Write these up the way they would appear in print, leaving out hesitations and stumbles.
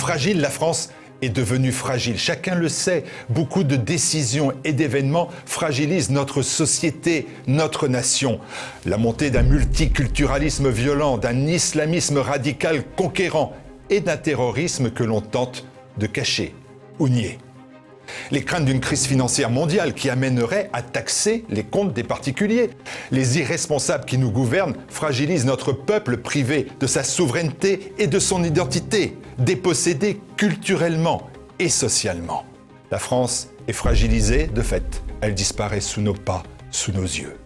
Fragile, la France est devenue fragile. Chacun le sait, beaucoup de décisions et d'événements fragilisent notre société, notre nation. La montée d'un multiculturalisme violent, d'un islamisme radical conquérant et d'un terrorisme que l'on tente de cacher ou nier. Les craintes d'une crise financière mondiale qui amènerait à taxer les comptes des particuliers. Les irresponsables qui nous gouvernent fragilisent notre peuple privé de sa souveraineté et de son identité, dépossédé culturellement et socialement. La France est fragilisée, de fait, elle disparaît sous nos pas, sous nos yeux.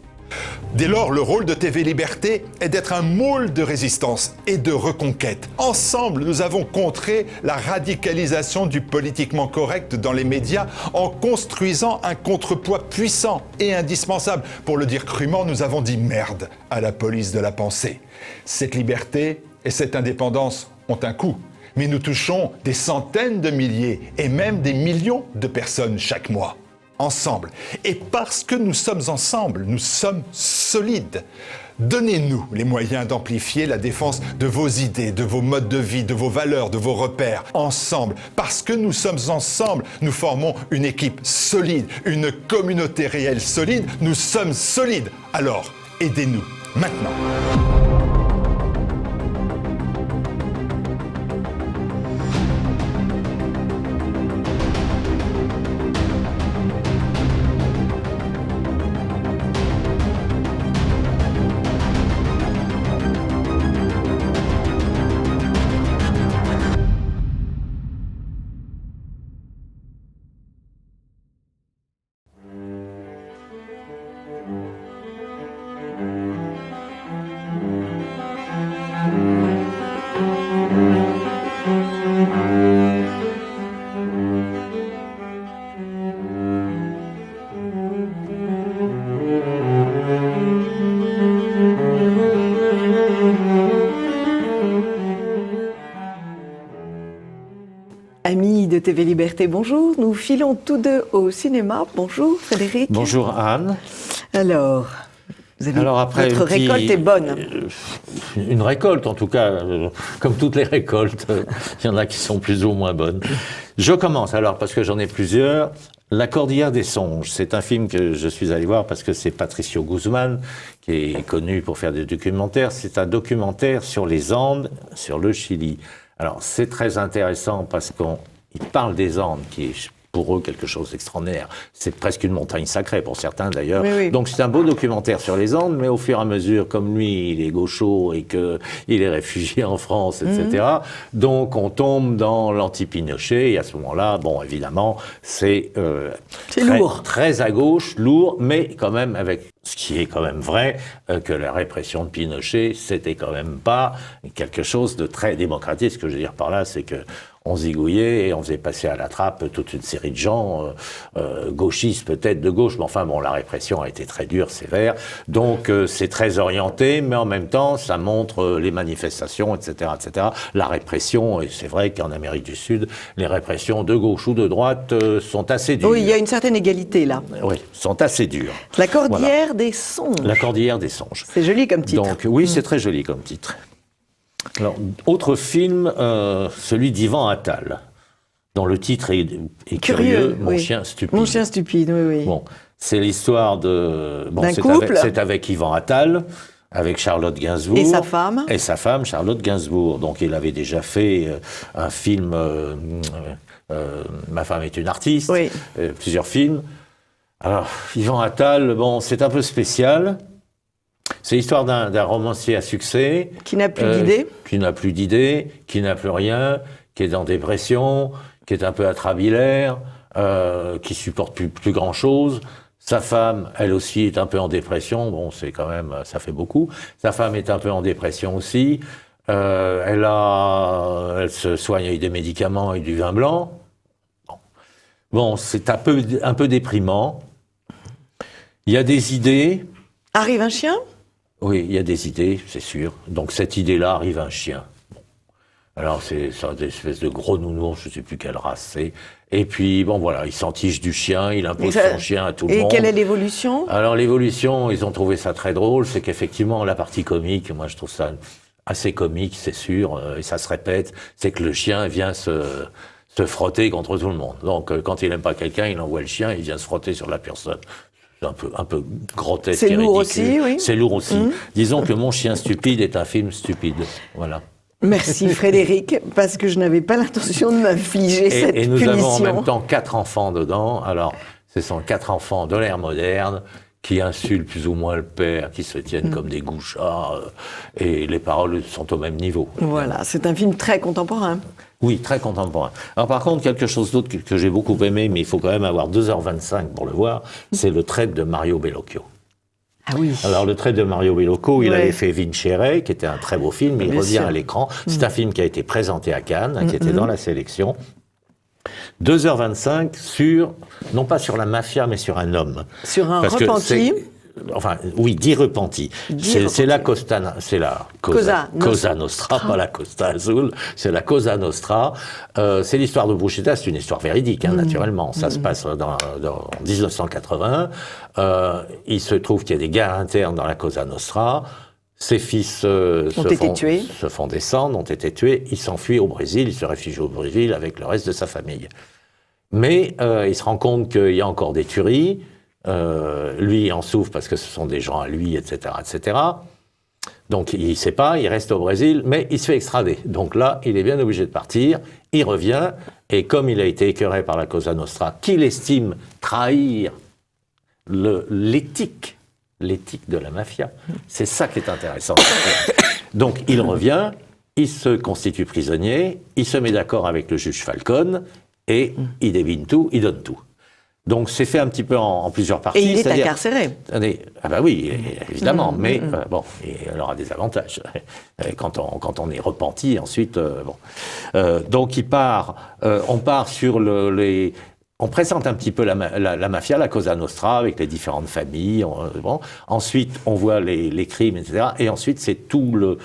Dès lors, le rôle de TV Liberté est d'être un môle de résistance et de reconquête. Ensemble, nous avons contré la radicalisation du politiquement correct dans les médias en construisant un contrepoids puissant et indispensable. Pour le dire crûment, nous avons dit merde à la police de la pensée. Cette liberté et cette indépendance ont un coût, mais nous touchons des centaines de milliers et même des millions de personnes chaque mois. Ensemble. Et parce que nous sommes ensemble, nous sommes solides. Donnez-nous les moyens d'amplifier la défense de vos idées, de vos modes de vie, de vos valeurs, de vos repères. Ensemble. Parce que nous sommes ensemble, nous formons une équipe solide, une communauté réelle solide. Nous sommes solides. Alors, aidez-nous maintenant. Amis de TV Liberté, bonjour. Nous filons tous deux au cinéma. Bonjour Frédéric. Bonjour Anne. Alors, votre récolte est bonne. Une récolte en tout cas, comme toutes les récoltes. Il y en a qui sont plus ou moins bonnes. Je commence alors parce que j'en ai plusieurs. La Cordillère des Songes, c'est un film que je suis allé voir parce que c'est Patricio Guzmán qui est connu pour faire des documentaires. C'est un documentaire sur les Andes, sur le Chili. Alors, c'est très intéressant parce qu'il parle des Andes, qui est pour eux quelque chose d'extraordinaire. C'est presque une montagne sacrée, pour certains d'ailleurs. Oui, oui. Donc, c'est un beau documentaire sur les Andes, mais au fur et à mesure, comme lui, il est gaucho et qu'il est réfugié en France, etc., donc on tombe dans l'anti-Pinochet, et à ce moment-là, bon, évidemment, c'est lourd. Très à gauche, lourd, mais quand même avec ce qui est quand même vrai, que la répression de Pinochet, c'était quand même pas quelque chose de très démocratique. Ce que je veux dire par là, c'est que on zigouillait et on faisait passer à la trappe toute une série de gens, gauchistes peut-être, de gauche, mais enfin bon, la répression a été très dure, sévère, donc c'est très orienté, mais en même temps, ça montre les manifestations, etc., etc. La répression, et c'est vrai qu'en Amérique du Sud, les répressions de gauche ou de droite sont assez dures. Oui, il y a une certaine égalité là. Oui, sont assez dures. La Cordillère des Songes. La Cordillère des Songes. C'est joli comme titre. Donc oui, c'est très joli comme titre. Alors, autre film, celui d'Ivan Attal, dont le titre est curieux, Mon chien stupide. Mon chien stupide, oui, oui. Bon, c'est l'histoire de... Bon, c'est avec Ivan Attal, avec Charlotte Gainsbourg. Et sa femme. Et sa femme, Charlotte Gainsbourg. Donc, il avait déjà fait un film, Ma femme est une artiste, oui. Plusieurs films. Alors, Ivan Attal, bon, c'est un peu spécial. C'est l'histoire d'un romancier à succès. Qui n'a plus d'idées. Qui n'a plus d'idées, qui n'a plus rien, qui est en dépression, qui est un peu atrabilaire, qui supporte plus grand-chose. Sa femme, elle aussi, est un peu en dépression. Bon, c'est quand même, ça fait beaucoup. Sa femme est un peu en dépression aussi. Elle se soigne avec des médicaments et du vin blanc. Bon, c'est un peu déprimant. Il y a des idées. Arrive un chien ? Oui, il y a des idées, c'est sûr. Donc cette idée-là arrive un chien. Bon. Alors c'est des espèces de gros nounours, je ne sais plus quelle race c'est. Et puis bon voilà, il s'en tige du chien, il impose son chien à tout le monde. Et quelle est l'évolution ? Alors l'évolution, ils ont trouvé ça très drôle, c'est qu'effectivement la partie comique, moi je trouve ça assez comique, c'est sûr, et ça se répète, c'est que le chien vient se frotter contre tout le monde. Donc, quand il n'aime pas quelqu'un, il envoie le chien, il vient se frotter sur la personne. C'est un peu grotesque. C'est et lourd ridicule. aussi, oui. C'est lourd aussi. Disons que Mon chien stupide est un film stupide. Voilà. Merci Frédéric, parce que je n'avais pas l'intention de m'infliger cette Et nous punition. avons en même temps 4 enfants dedans. Alors, ce sont 4 enfants de l'ère moderne qui insultent plus ou moins le père, qui se tiennent comme des gouchards, et les paroles sont au même niveau. Voilà, c'est un film très contemporain. Oui, très contemporain. Alors par contre, quelque chose d'autre que j'ai beaucoup aimé, mais il faut quand même avoir 2h25 pour le voir, c'est Le Trèfle de Mario Bellocchio. Ah oui. Alors, Le Trèfle de Mario Bellocchio, il Ouais. avait fait Vincere, qui était un très beau film, il Bien revient sûr. à l'écran. C'est un film qui a été présenté à Cannes, qui était dans la sélection. 2h25 sur, non pas sur la mafia, mais sur un homme. Sur un Parce que repenti. Enfin, oui, dit repenti. C'est la Cosa Cosa Nostra, pas la Costa Azul, c'est la Cosa Nostra. C'est l'histoire de Bruschetta, c'est une histoire véridique, naturellement. Ça se passe dans 1980. Il se trouve qu'il y a des guerres internes dans la Cosa Nostra. Ses fils se font descendre, ont été tués. Il s'enfuit au Brésil, il se réfugie au Brésil avec le reste de sa famille. Mais il se rend compte qu'il y a encore des tueries. Lui, il en souffre parce que ce sont des gens à lui, etc., etc. Donc, il ne sait pas, il reste au Brésil, mais il se fait extrader. Donc là, il est bien obligé de partir. Il revient, et comme il a été écœuré par la Cosa Nostra, qu'il estime trahir l'éthique de la mafia, c'est ça qui est intéressant. Donc, il revient, il se constitue prisonnier, il se met d'accord avec le juge Falcone, et il devine tout, il donne tout. Donc c'est fait un petit peu en plusieurs parties. Et il est incarcéré. Ah bah oui, évidemment, mais bon, il aura des avantages quand on est repenti. Ensuite, donc on part sur on présente un petit peu la mafia, la Cosa Nostra, avec les différentes familles. Ensuite, on voit les crimes, etc. Et ensuite, c'est tout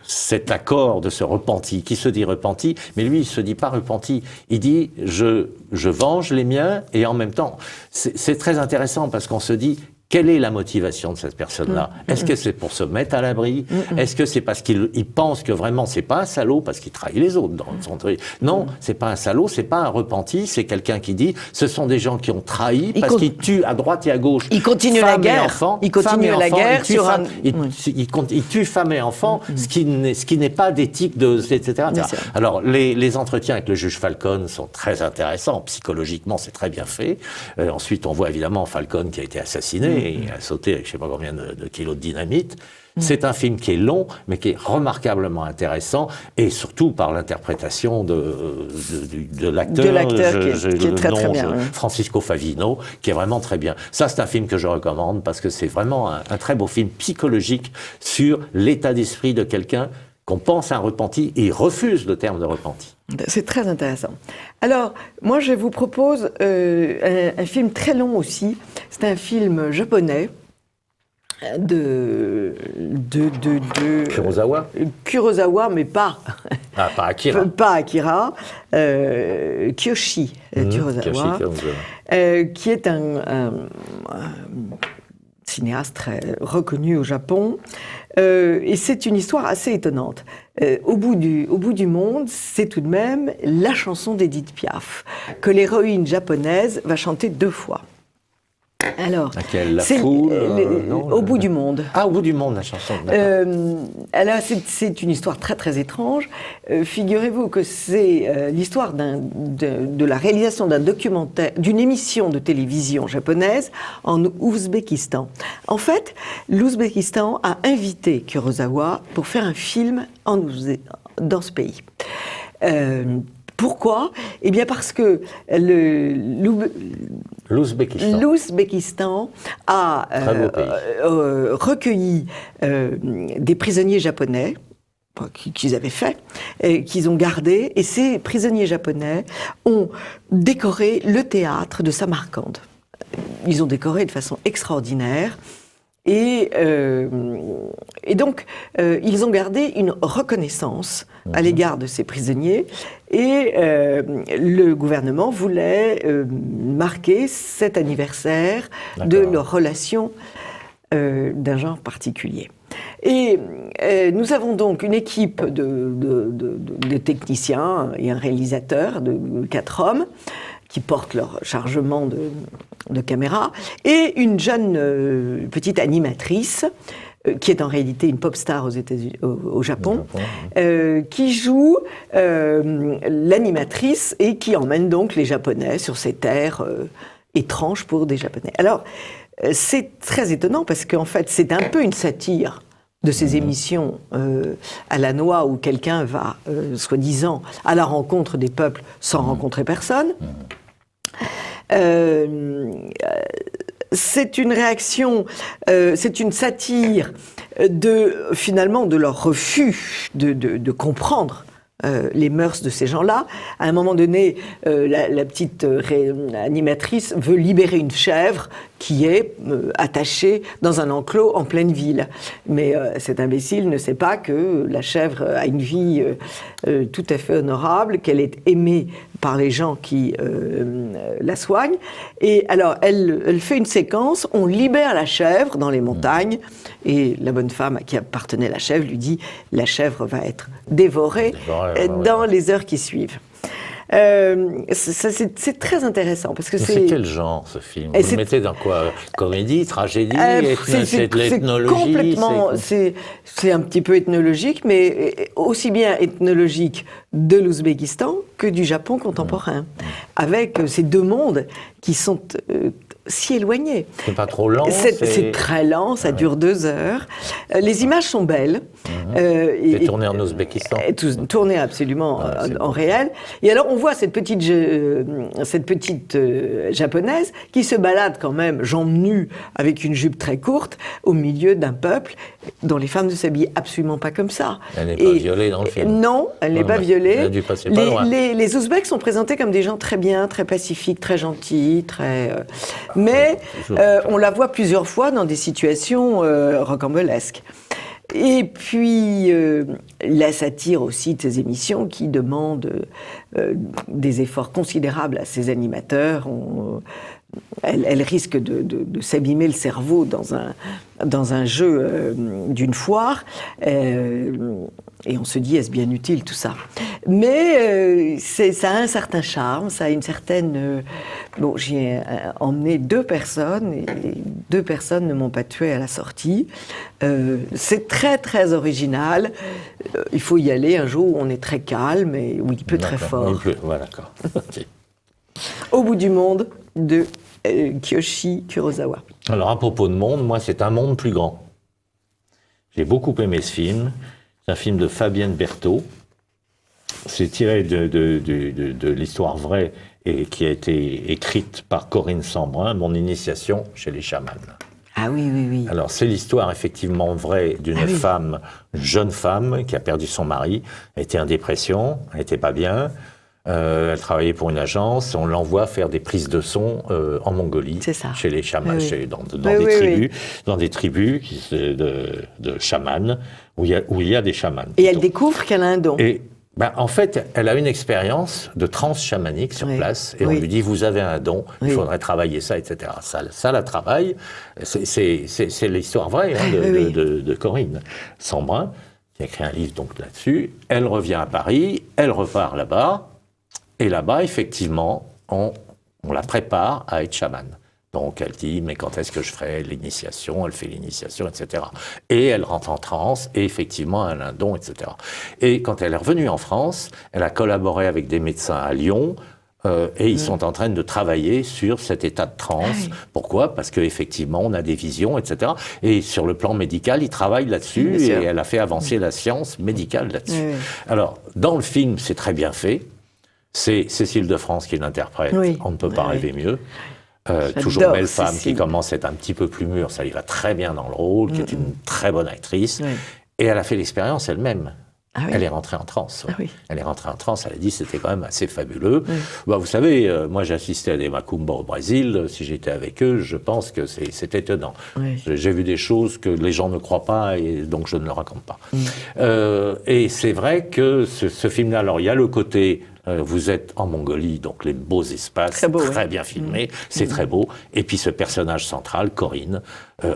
cet accord de ce repenti, qui se dit repenti, mais lui, il se dit pas repenti. Il dit, je venge les miens, et en même temps, c'est très intéressant, parce qu'on se dit, quelle est la motivation de cette personne-là? Est-ce que c'est pour se mettre à l'abri? Est-ce que c'est parce qu'il pense que vraiment c'est pas un salaud parce qu'il trahit les autres dans son truc? Non, c'est pas un salaud, c'est pas un repenti, c'est quelqu'un qui dit ce sont des gens qui ont trahi parce qu'ils tuent à droite et à gauche. Il continue la guerre. Il continue la guerre sur un. Il tue femmes et enfants, ce qui n'est pas d'éthique etc. Alors les entretiens avec le juge Falcone sont très intéressants psychologiquement, c'est très bien fait. Ensuite, on voit évidemment Falcone qui a été assassiné. Et il a sauté avec je ne sais pas combien de kilos de dynamite. C'est un film qui est long, mais qui est remarquablement intéressant, et surtout par l'interprétation de l'acteur. De l'acteur qui est très très bien. Francisco Favino, qui est vraiment très bien. Ça, c'est un film que je recommande, parce que c'est vraiment un très beau film psychologique sur l'état d'esprit de quelqu'un qu'on pense à un repenti, et il refuse le terme de repenti. C'est très intéressant. Alors, moi, je vous propose un film très long aussi. C'est un film japonais de Kurosawa. Kurosawa, mais pas. Ah, pas Akira. Pas Akira. Kiyoshi Kurosawa, qui est un cinéaste très reconnu au Japon. Et c'est une histoire assez étonnante. Au bout du monde, c'est tout de même la chanson d'Edith Piaf, que l'héroïne japonaise va chanter 2 fois. Alors, Au bout du monde. Ah, Au bout du monde, la chanson. Alors, c'est une histoire très très étrange. Figurez-vous que c'est l'histoire de la réalisation d'un documentaire, d'une émission de télévision japonaise en Ouzbékistan. En fait, l'Ouzbékistan a invité Kurosawa pour faire un film dans ce pays. Pourquoi? Eh bien parce que l'Ouzbékistan a recueilli des prisonniers japonais qu'ils avaient fait, qu'ils ont gardés, et ces prisonniers japonais ont décoré le théâtre de Samarcande. Ils ont décoré de façon extraordinaire. Et donc, ils ont gardé une reconnaissance à l'égard de ces prisonniers. Et le gouvernement voulait marquer cet anniversaire de leur relation d'un genre particulier. Et nous avons donc une équipe de techniciens et un réalisateur de 4 hommes qui portent leur chargement de caméra, et une jeune petite animatrice qui est en réalité une pop star au Japon, qui joue l'animatrice et qui emmène donc les Japonais sur ces terres étranges pour des Japonais. Alors, c'est très étonnant parce qu'en fait, c'est un peu une satire de ces émissions à la noix où quelqu'un va, soi-disant, à la rencontre des peuples sans rencontrer personne. C'est une réaction, c'est une satire finalement de leur refus de comprendre les mœurs de ces gens-là. À un moment donné, la petite animatrice veut libérer une chèvre qui est attachée dans un enclos en pleine ville. Mais cet imbécile ne sait pas que la chèvre a une vie tout à fait honorable, qu'elle est aimée par les gens qui la soignent. Et alors, elle fait une séquence, on libère la chèvre dans les montagnes, et la bonne femme à qui appartenait la chèvre lui dit « la chèvre va être dévorée dans les heures qui suivent ». C'est très intéressant parce que c'est quel genre ce film? Vous le mettez dans quoi? Comédie, tragédie, c'est de l'ethnologie? Complètement, c'est un petit peu ethnologique, mais aussi bien ethnologique de l'Ouzbékistan que du Japon contemporain, avec ces deux mondes qui sont si éloignés. C'est pas trop lent? C'est très lent, ça dure 2 heures. Les images sont belles. C'est tourné en Ouzbékistan? Tourné absolument en réel. Et alors on voit cette petite japonaise qui se balade quand même, jambes nues, avec une jupe très courte, au milieu d'un peuple dont les femmes ne s'habillent absolument pas comme ça. Elle n'est pas violée dans le film? Non, elle n'est pas violée. Elle a dû passer pas loin. Les Ouzbeks sont présentés comme des gens très bien, très pacifiques, très gentils, très... mais on la voit plusieurs fois dans des situations rocambolesques. Et puis, la satire aussi de ces émissions qui demandent des efforts considérables à ces animateurs. Elle risque de s'abîmer le cerveau dans un jeu d'une foire. Et on se dit, est-ce bien utile tout ça? Mais ça a un certain charme, ça a une certaine... Bon, j'ai emmené 2 personnes, et 2 personnes ne m'ont pas tué à la sortie. C'est très, très original. Il faut y aller un jour où on est très calme et où il pleut très fort. Ouais, d'accord. Okay. Au bout du monde de Kiyoshi Kurosawa. Alors, à propos de monde, moi, c'est un monde plus grand. J'ai beaucoup aimé ce film. C'est un film de Fabienne Berthaud. C'est tiré de l'histoire vraie et qui a été écrite par Corinne Sambrun, Mon initiation chez les chamans. Ah oui, oui, oui. Alors, c'est l'histoire effectivement vraie d'une femme, une jeune femme, qui a perdu son mari, elle était en dépression, elle n'était pas bien, elle travaillait pour une agence, on l'envoie faire des prises de son en Mongolie, chez les chamans, dans des tribus de chamans, où il y a des chamans. Et elle découvre qu'elle a un don. En fait, elle a une expérience de transe chamanique sur place, et on lui dit, vous avez un don, il faudrait travailler ça, etc. Ça la travaille, c'est l'histoire vraie de Corinne Sambrun, qui a écrit un livre donc là-dessus. Elle revient à Paris, elle repart là-bas, et là-bas, effectivement, on la prépare à être chamane. Donc elle dit, mais quand est-ce que je ferai l'initiation? Elle fait l'initiation, etc. Et elle rentre en transe, et effectivement, elle a un don, etc. Et quand elle est revenue en France, elle a collaboré avec des médecins à Lyon, et ils sont en train de travailler sur cet état de transe. Pourquoi? Parce qu'effectivement, on a des visions, etc. Et sur le plan médical, ils travaillent là-dessus, et elle a fait avancer la science médicale là-dessus. Alors, dans le film, c'est très bien fait. C'est Cécile de France qui l'interprète. On ne peut pas rêver mieux. Toujours belle femme qui commence à être un petit peu plus mûre, ça lui va très bien dans le rôle, qui est une très bonne actrice. Et elle a fait l'expérience elle-même. Elle est rentrée en transe. Elle est rentrée en transe, elle a dit c'était quand même assez fabuleux. Vous savez, moi j'ai assisté à des macumbas au Brésil, si j'étais avec eux, je pense que c'est étonnant. J'ai vu des choses que les gens ne croient pas, et donc je ne le raconte pas. Et c'est vrai que ce film-là, alors il y a le côté vous êtes en Mongolie, donc les beaux espaces, Très beau, très oui. bien filmé, c'est très beau. Et puis ce personnage central, Corinne,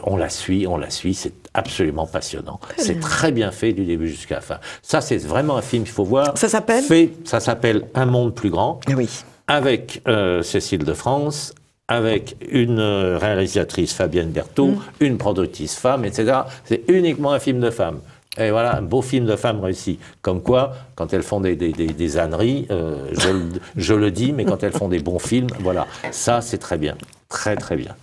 on la suit, c'est absolument passionnant. C'est très bien fait du début jusqu'à la fin. Ça, c'est vraiment un film qu'il faut voir. Ça s'appelle Ça s'appelle Un monde plus grand, Oui. avec Cécile de France, avec une réalisatrice, Fabienne Berthaud, une productrice femme, etc. C'est uniquement un film de femmes. Et voilà, un beau film de femmes réussi. Comme quoi, quand elles font des âneries, je le dis, mais quand elles font des bons films, voilà, ça c'est très bien, très très bien.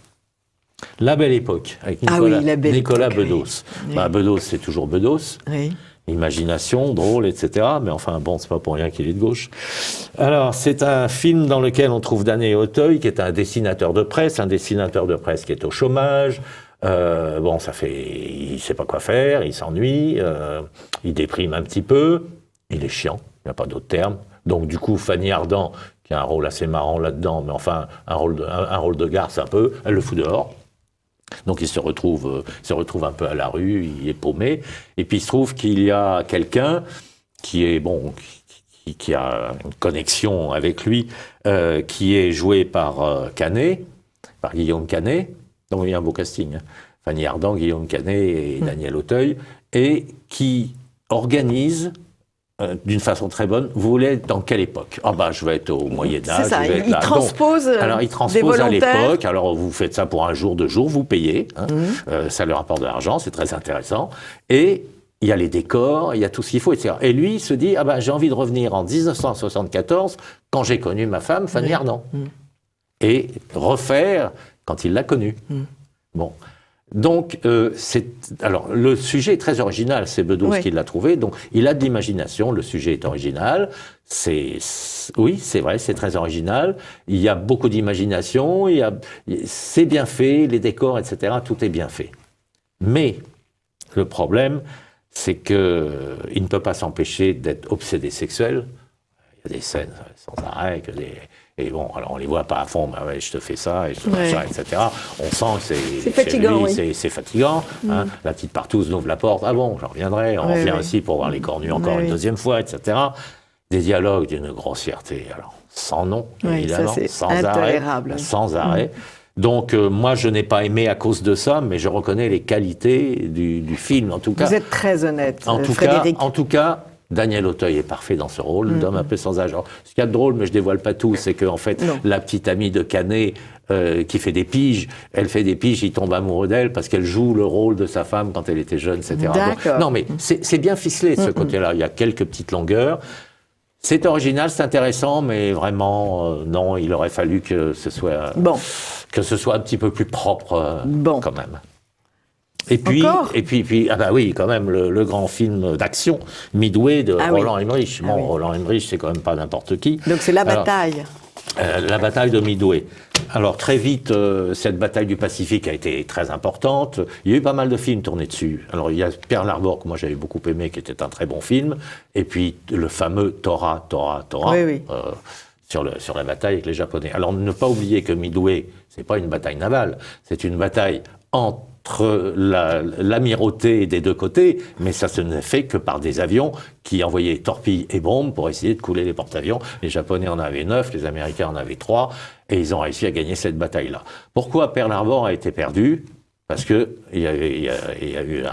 La Belle Époque, avec Nicolas Bedos. Oui. Bah, Bedos, c'est toujours Bedos. Oui. Imagination, drôle, etc. Mais enfin, bon, c'est pas pour rien qu'il est de gauche. Alors, c'est un film dans lequel on trouve Daniel Auteuil, qui est un dessinateur de presse qui est au chômage. Bon, il sait pas quoi faire, il s'ennuie, il déprime un petit peu, il est chiant, il n'y a pas d'autre terme. Donc, du coup, Fanny Ardant, qui a un rôle assez marrant là-dedans, mais enfin, un rôle de garce un peu, elle le fout dehors. Donc il se retrouve un peu à la rue, il est paumé, et puis il se trouve qu'il y a quelqu'un qui est qui a une connexion avec lui, qui est joué par Canet, par Guillaume Canet, donc il y a un beau casting, hein. Fanny Ardant, Guillaume Canet et Daniel Auteuil, et qui organise d'une façon très bonne. Vous voulez être dans quelle époque? Ah bah je vais être au Moyen-Âge. C'est ça, je vais être il là. transpose. Donc, alors il des transpose à volontaires. l'époque. Alors vous faites ça pour un jour, 2 jours, vous payez. Hein, ça leur apporte de l'argent, c'est très intéressant. Et il y a les décors, il y a tout ce qu'il faut, etc. Et lui, il se dit, ah bah j'ai envie de revenir en 1974, quand j'ai connu ma femme, Fanny Ardant. Et refaire quand il l'a connue. Bon. Donc, alors, le sujet est très original, c'est Bedos qui l'a trouvé, donc il a de l'imagination, le sujet est original, oui, c'est vrai, c'est très original, il y a beaucoup d'imagination, c'est bien fait, les décors, etc., tout est bien fait. Mais, le problème, c'est qu'il ne peut pas s'empêcher d'être obsédé sexuel. Il y a des scènes sans arrêt, et bon, alors on les voit pas à fond, mais ouais, je te fais ça, et je te fais ça, etc. On sent que c'est fatigant, c'est fatigant. Hein. La petite partouze nous ouvre la porte. Ah bon, j'en reviendrai. On revient aussi pour voir les cornus encore une deuxième fois, etc. Des dialogues d'une grossièreté, alors sans nom, évidemment, sans arrêt. Donc moi, je n'ai pas aimé à cause de ça, mais je reconnais les qualités du film, en tout cas. Vous êtes très honnête, Frédéric. En tout cas, Daniel Auteuil est parfait dans ce rôle d'homme un peu sans âge. Alors, ce qu'il y a de drôle, mais je dévoile pas tout, c'est qu'en fait, la petite amie de Canet qui fait des piges, il tombe amoureux d'elle parce qu'elle joue le rôle de sa femme quand elle était jeune, etc. Donc, non, mais c'est bien ficelé de ce côté-là. Il y a quelques petites longueurs. C'est original, c'est intéressant, mais vraiment, non, il aurait fallu que ce soit un petit peu plus propre quand même. Et puis, ah bah oui, quand même, le grand film d'action, Midway de Roland Emmerich. Bon, Roland Emmerich, c'est quand même pas n'importe qui. Donc c'est la bataille. La bataille de Midway. Alors très vite, cette bataille du Pacifique a été très importante. Il y a eu pas mal de films tournés dessus. Alors il y a Pearl Harbor, que moi j'avais beaucoup aimé, qui était un très bon film. Et puis le fameux Tora, sur la bataille avec les Japonais. Alors ne pas oublier que Midway, c'est pas une bataille navale, c'est une bataille entre l'amirauté des deux côtés, mais ça se n'est fait que par des avions qui envoyaient torpilles et bombes pour essayer de couler les porte-avions. Les Japonais en avaient 9, les Américains en avaient 3, et ils ont réussi à gagner cette bataille-là. Pourquoi Pearl Harbor a été perdu? Parce que il y a eu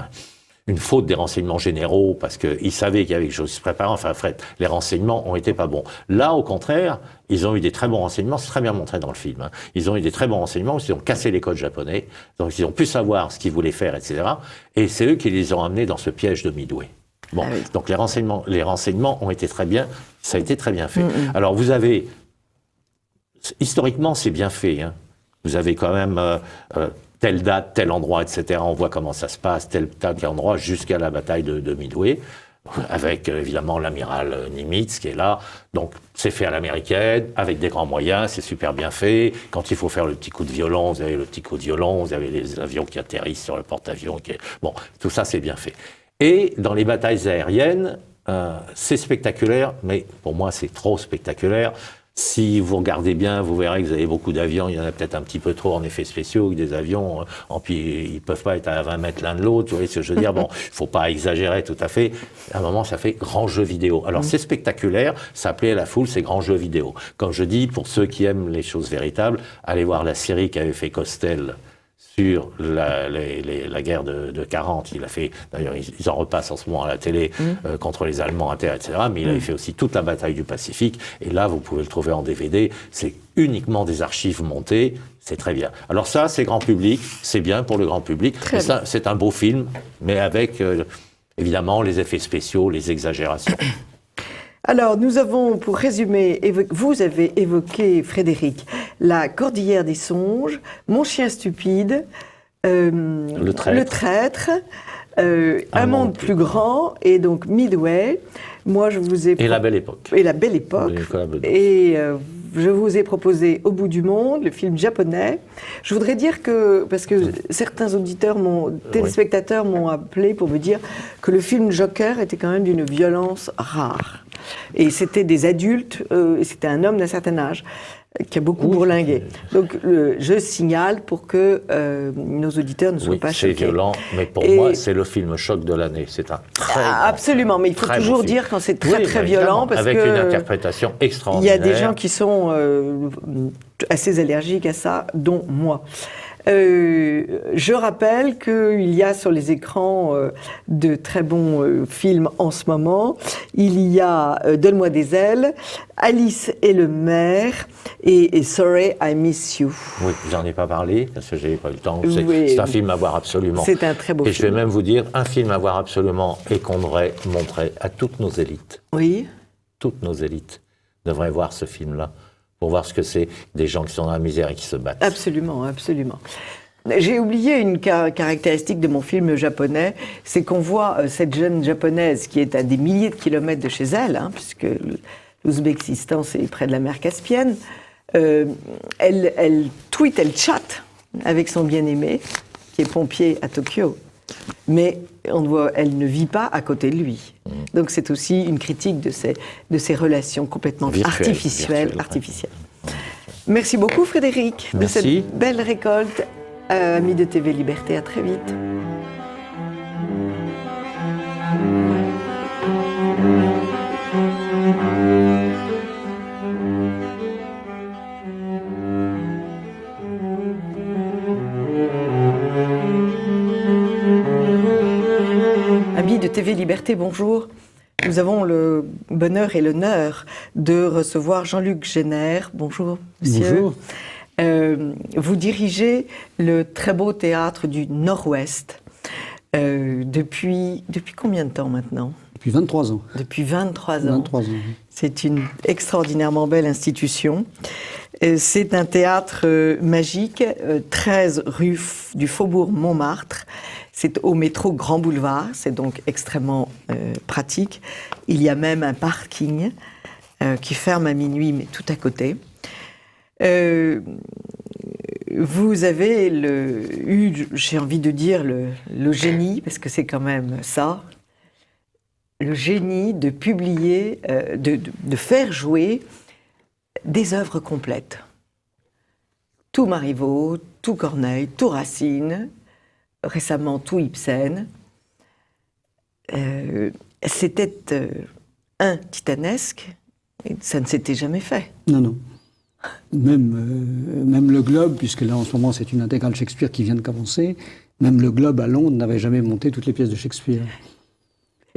une faute des renseignements généraux, parce qu'ils savaient qu'il y avait quelque chose qui se préparait. Enfin, les renseignements ont été pas bons. Là, au contraire, ils ont eu des très bons renseignements, c'est très bien montré dans le film. Hein. Ils ont eu des très bons renseignements, ils ont cassé les codes japonais, donc ils ont pu savoir ce qu'ils voulaient faire, etc. Et c'est eux qui les ont amenés dans ce piège de Midway. Bon, donc les renseignements ont été très bien, ça a été très bien fait. Alors vous avez, historiquement, c'est bien fait. Hein. Vous avez quand même telle date, tel endroit, etc. On voit comment ça se passe, tel endroit, jusqu'à la bataille de Midway, avec évidemment l'amiral Nimitz qui est là. Donc c'est fait à l'américaine, avec des grands moyens, c'est super bien fait. Quand il faut faire le petit coup de violon, vous avez le petit coup de violon, vous avez les avions qui atterrissent sur le porte-avions. Bon, tout ça c'est bien fait. Et dans les batailles aériennes, c'est spectaculaire, mais pour moi c'est trop spectaculaire. Si vous regardez bien, vous verrez que vous avez beaucoup d'avions. Il y en a peut-être un petit peu trop en effets spéciaux, que des avions, puis ils peuvent pas être à 20 mètres l'un de l'autre. Vous voyez ce que je veux dire? Bon, il faut pas exagérer tout à fait. À un moment, ça fait grand jeu vidéo. Alors, c'est spectaculaire. Ça plaît à la foule, c'est grand jeu vidéo. Comme je dis, pour ceux qui aiment les choses véritables, allez voir la série qu'avait fait Costel sur la guerre de 40. Il a fait, d'ailleurs, ils en repassent en ce moment à la télé contre les Allemands à terre, etc. Mais il avait fait aussi toute la bataille du Pacifique. Et là, vous pouvez le trouver en DVD. C'est uniquement des archives montées. C'est très bien. Alors ça, c'est grand public. C'est bien pour le grand public. C'est un beau film, mais avec, évidemment, les effets spéciaux, les exagérations. Alors, nous avons, pour résumer, vous avez évoqué, Frédéric, La Cordillère des Songes, Mon chien stupide, Le Traître, Un monde plus grand, et donc Midway. Moi, je vous ai... Et La Belle Époque. Et La Belle Époque. Et je vous ai proposé Au bout du monde, le film japonais. Je voudrais dire que, parce que certains auditeurs, téléspectateurs m'ont appelé pour me dire que le film Joker était quand même d'une violence rare. Et c'était des adultes, c'était un homme d'un certain âge qui a beaucoup bourlingué. Donc je signale pour que nos auditeurs ne soient pas choqués. C'est violent, mais pour moi, c'est le film choc de l'année. C'est un très absolument, mais il faut toujours dire quand c'est très violent, parce avec une interprétation extraordinaire. Il y a des gens qui sont assez allergiques à ça, dont moi. Je rappelle qu'il y a sur les écrans de très bons films en ce moment. Il y a Donne-moi des ailes, Alice et le maire et Sorry I Miss You. Oui, j'en ai pas parlé parce que j'ai pas eu le temps. C'est un film à voir absolument. C'est un très beau film. Et je vais même vous dire, un film à voir absolument et qu'on devrait montrer à toutes nos élites. Oui. Toutes nos élites devraient voir ce film-là. Pour voir ce que c'est des gens qui sont dans la misère et qui se battent. Absolument, absolument. J'ai oublié une caractéristique de mon film japonais, c'est qu'on voit cette jeune japonaise qui est à des milliers de kilomètres de chez elle, puisque l'Ouzbékistan c'est près de la mer Caspienne. Elle tweet, elle chatte avec son bien-aimé, qui est pompier à Tokyo. Mais elle ne vit pas à côté de lui. Donc c'est aussi une critique de ces relations complètement artificielles. Merci beaucoup Frédéric de cette belle récolte. Amis de TV Liberté, à très vite. Amis de TV Liberté, bonjour. Nous avons le bonheur et l'honneur de recevoir Jean-Luc Génère. Bonjour, monsieur. Bonjour. Vous dirigez le très beau théâtre du Nord-Ouest depuis combien de temps maintenant? Depuis 23 ans. Depuis 23 ans. 23 ans. C'est une extraordinairement belle institution. C'est un théâtre magique, 13 rue du Faubourg Montmartre. C'est au métro Grand Boulevard, c'est donc extrêmement pratique. Il y a même un parking qui ferme à minuit, mais tout à côté. Vous avez eu, j'ai envie de dire, le génie, parce que c'est quand même ça, le génie de publier, de faire jouer des œuvres complètes. Tout Marivaux, tout Corneille, tout Racine, récemment tout Ibsen. C'était titanesque, et ça ne s'était jamais fait. Non, non. Même le Globe, puisque là en ce moment c'est une intégrale Shakespeare qui vient de commencer, même le Globe à Londres n'avait jamais monté toutes les pièces de Shakespeare.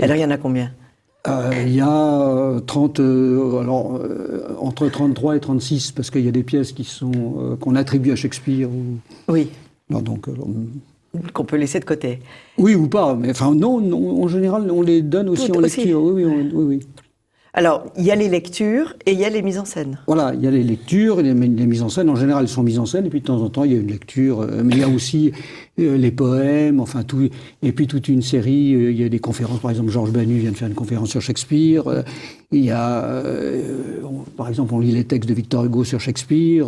Alors il y en a combien? Il y a 30, entre 33 et 36, parce qu'il y a des pièces qu'on attribue à Shakespeare. Oui. Non, donc, qu'on peut laisser de côté. Oui ou pas, mais enfin non, en général on les donne aussi en lecture. Oui. Alors, il y a les lectures et il y a les mises en scène. Voilà, il y a les lectures, les mises en scène. En général, elles sont mises en scène, et puis de temps en temps, il y a une lecture. Mais il y a aussi les poèmes, enfin tout. Et puis toute une série. Il y a des conférences. Par exemple, Georges Banu vient de faire une conférence sur Shakespeare. Il y a, par exemple, on lit les textes de Victor Hugo sur Shakespeare.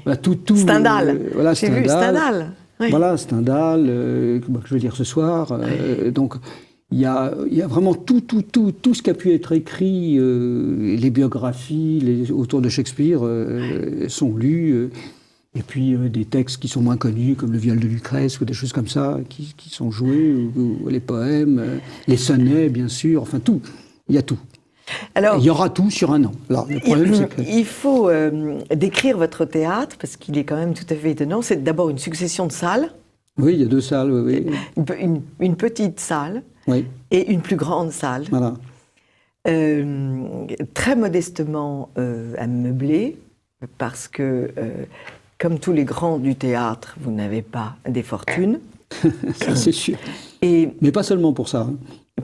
Voilà, tout. Stendhal. Voilà, J'ai vu Stendhal. Oui. Voilà, Stendhal, que je vais lire ce soir. Donc. il y a vraiment tout ce qui a pu être écrit, les biographies autour de Shakespeare sont lus. Et puis des textes qui sont moins connus, comme le viol de Lucrèce ou des choses comme ça, qui sont joués, ou les poèmes, les sonnets, bien sûr, enfin tout. Il y a tout. Alors, il y aura tout sur un an. Là, le problème, c'est que... Il faut décrire votre théâtre, parce qu'il est quand même tout à fait étonnant. C'est d'abord une succession de salles. Oui, il y a 2 salles, oui. Une petite salle, oui, et une plus grande salle. Voilà. Très modestement améblée, parce que... comme tous les grands du théâtre, vous n'avez pas des fortunes. Ça, c'est sûr. Mais pas seulement pour ça. Hein.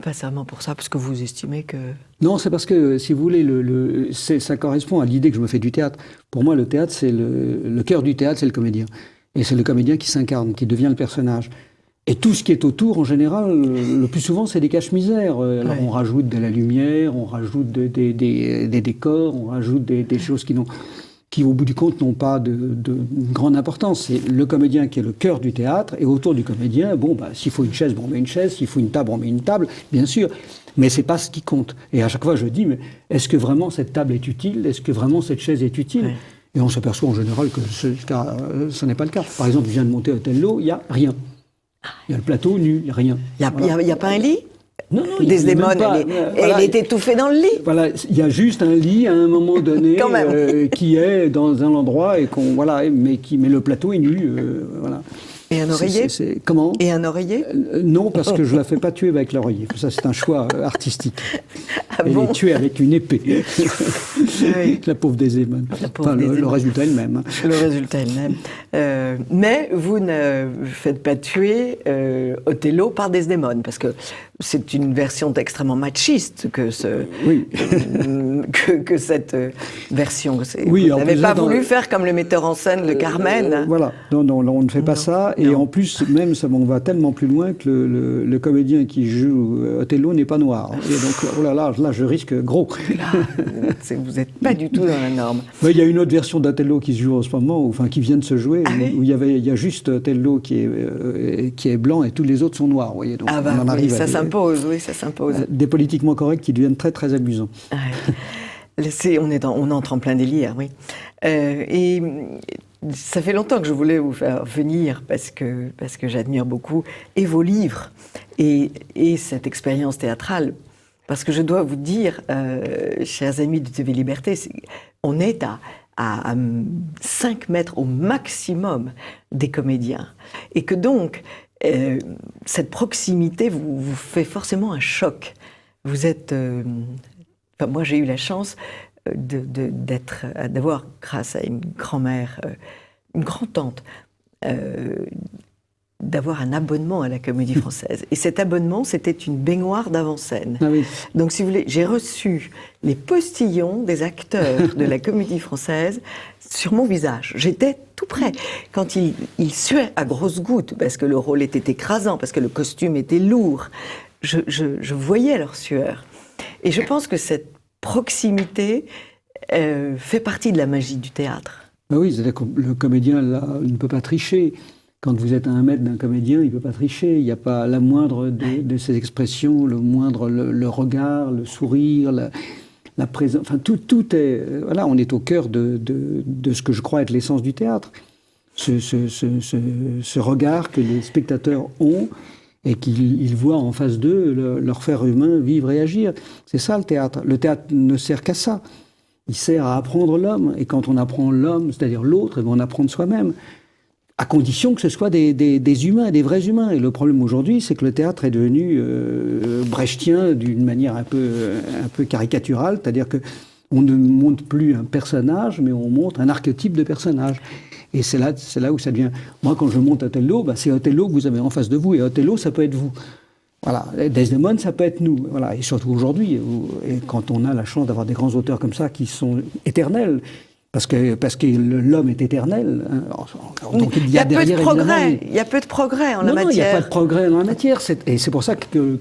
Pas seulement pour ça, parce que vous estimez que... Non, c'est parce que, si vous voulez, ça correspond à l'idée que je me fais du théâtre. Pour moi, le théâtre, c'est le cœur du théâtre, c'est le comédien. Et c'est le comédien qui s'incarne, qui devient le personnage. Et tout ce qui est autour, en général, le plus souvent, c'est des cache-misères. Alors, on rajoute de la lumière, on rajoute des décors, on rajoute des choses qui, au bout du compte, n'ont pas de grande importance. C'est le comédien qui est le cœur du théâtre, et autour du comédien, s'il faut une chaise, on met une chaise, s'il faut une table, on met une table, bien sûr. Mais c'est pas ce qui compte. Et à chaque fois, je dis, mais est-ce que vraiment cette table est utile? Est-ce que vraiment cette chaise est utile? Et on s'aperçoit en général que ce n'est pas le cas. Par exemple, je viens de monter Othello, il n'y a rien. Il y a le plateau nu, il n'y a rien. Il n'y a pas un lit? Non, Desdemone, elle est étouffée dans le lit. Voilà, il y a juste un lit à un moment donné qui est dans un endroit mais le plateau est nu, voilà. Et un oreiller Comment? Et un oreiller Non, parce que je ne la fais pas tuer avec l'oreiller. Ça, c'est un choix artistique. Elle est tuée avec une épée. Oui. La pauvre Desdemone. Le résultat est le même. Le résultat est le même. Mais vous ne faites pas tuer Othello par Desdemone, parce que c'est une version extrêmement machiste que cette version. Oui, vous n'avez pas voulu faire comme le metteur en scène de Carmen. Voilà, non, on ne fait pas ça. Et en plus, même, on va tellement plus loin que le comédien qui joue Othello n'est pas noir. Et donc, là, je risque gros. Vous n'êtes pas du tout dans la norme. Il y a une autre version d'Othello qui se joue en ce moment, qui vient de se jouer, où il y a juste Othello qui est blanc et tous les autres sont noirs. Voyez, donc on en arrive ça s'impose, ça s'impose. Des politiquement corrects qui deviennent très, très amusants. On entre en plein délire, oui. Et ça fait longtemps que je voulais vous faire venir parce que j'admire beaucoup et vos livres et cette expérience théâtrale. Parce que je dois vous dire, chers amis de TV Liberté, on est à 5 mètres au maximum des comédiens. Et que donc, cette proximité vous fait forcément un choc. Vous êtes... moi, j'ai eu la chance d'avoir, grâce à une grand-mère, une grand-tante, d'avoir un abonnement à la Comédie Française. Et cet abonnement, c'était une baignoire d'avant-scène. Ah oui. Donc, si vous voulez, j'ai reçu les postillons des acteurs de la Comédie Française sur mon visage. J'étais tout près. Quand ils suaient à grosses gouttes, parce que le rôle était écrasant, parce que le costume était lourd, je voyais leur sueur. Et je pense que cette proximité fait partie de la magie du théâtre. Ben oui, c'est-à-dire que le comédien là, ne peut pas tricher. Quand vous êtes à 1 mètre d'un comédien, il ne peut pas tricher. Il n'y a pas la moindre de ses expressions, le moindre, le regard, le sourire, la présence. Enfin, tout est... Voilà, on est au cœur de ce que je crois être l'essence du théâtre. Ce regard que les spectateurs ont et qu'ils voient en face d'eux leur faire humain vivre et agir. C'est ça le théâtre. Le théâtre ne sert qu'à ça. Il sert à apprendre l'homme. Et quand on apprend l'homme, c'est-à-dire l'autre, on apprend de soi-même. À condition que ce soit des humains, des vrais humains. Et le problème aujourd'hui, c'est que le théâtre est devenu brechtien d'une manière un peu caricaturale, c'est-à-dire qu'on ne montre plus un personnage, mais on montre un archétype de personnage. Et c'est là où ça devient... Moi, quand je monte Othello, c'est Othello que vous avez en face de vous, et Othello, ça peut être vous. Voilà. Desdemone, ça peut être nous. Voilà. Et surtout aujourd'hui, et quand on a la chance d'avoir des grands auteurs comme ça qui sont éternels, parce que l'homme est éternel. Donc il y a peu de progrès. Il y a peu de progrès en la matière. Non, il n'y a pas de progrès dans la matière. Et c'est pour ça qu'il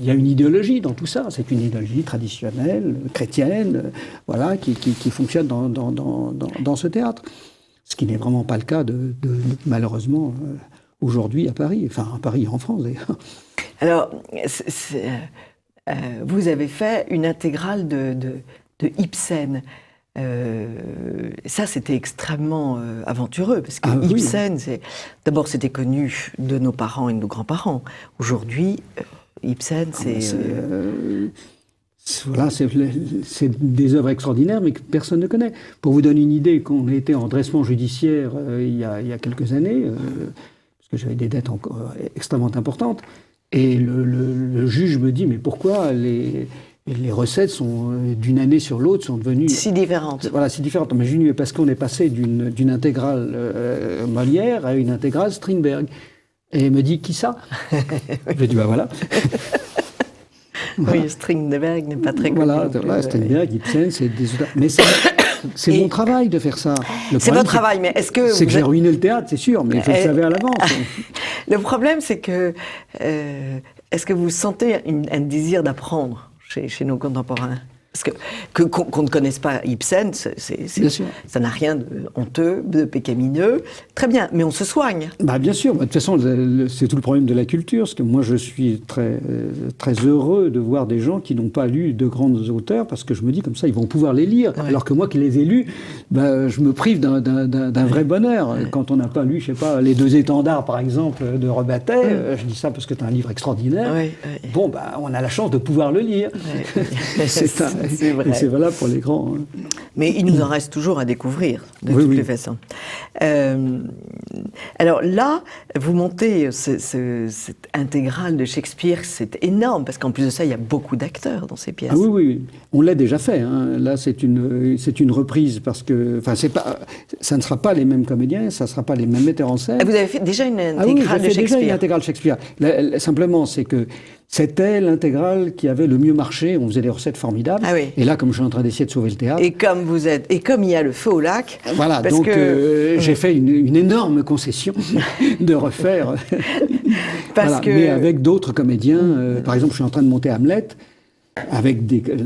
y a une idéologie dans tout ça. C'est une idéologie traditionnelle, chrétienne, voilà, qui fonctionne dans ce théâtre. Ce qui n'est vraiment pas le cas malheureusement aujourd'hui à Paris. Enfin, à Paris et en France d'ailleurs. Alors, vous avez fait une intégrale de Ibsen. Ça, c'était extrêmement aventureux, parce que Ibsen, d'abord, c'était connu de nos parents et de nos grands-parents. Aujourd'hui, Ibsen, voilà, c'est des œuvres extraordinaires, mais que personne ne connaît. Pour vous donner une idée, quand on était en redressement judiciaire il y a quelques années, parce que j'avais des dettes extrêmement importantes, et le juge me dit, mais pourquoi les recettes sont, d'une année sur l'autre, sont devenues... si différentes. Voilà, si différentes. Mais je dis, parce qu'on est passé d'une intégrale Molière à une intégrale Strindberg. Et il me dit, qui ça? Je dis, bah voilà. Oui, Strindberg n'est pas très connu. Voilà, Strindberg, Ibsen, c'est des auteurs. Mais c'est mon travail de faire ça. C'est votre travail, mais est-ce que... C'est que j'ai ruiné le théâtre, c'est sûr, mais je le savais à l'avance. Le problème, c'est que... est-ce que vous sentez un désir d'apprendre chez nos contemporains? Parce qu'on ne connaisse pas Ibsen, ça n'a rien de honteux, de pécamineux. Très bien, mais on se soigne. Bah bien sûr, de toute façon, c'est tout le problème de la culture. Parce que moi, je suis très, très heureux de voir des gens qui n'ont pas lu de grands auteurs, parce que je me dis, comme ça, ils vont pouvoir les lire. Ouais. Alors que moi qui les ai lus, je me prive d'un vrai bonheur. Ouais. Quand on n'a pas lu, je sais pas, Les Deux Étendards, par exemple, de Rebattet, je dis ça parce que c'est un livre extraordinaire. Ouais. Bon, on a la chance de pouvoir le lire. C'est vrai. Et c'est valable pour les grands. Hein. Mais il nous en reste toujours à découvrir, de toutes les façons. Alors là, vous montez cette intégrale de Shakespeare, c'est énorme, parce qu'en plus de ça, il y a beaucoup d'acteurs dans ces pièces. Ah oui, on l'a déjà fait. Hein. Là, c'est une reprise, parce que ça ne sera pas les mêmes comédiens, ça ne sera pas les mêmes metteurs en scène. Ah, vous avez fait déjà une intégrale de Shakespeare? Déjà une intégrale de Shakespeare. Simplement, c'est que c'était l'intégrale qui avait le mieux marché. On faisait des recettes formidables. Ah oui. Et là, comme je suis en train d'essayer de sauver le théâtre... Et comme il y a le feu au lac... Voilà, donc j'ai fait une énorme concession de refaire. Mais avec d'autres comédiens. Par exemple, je suis en train de monter Hamlet.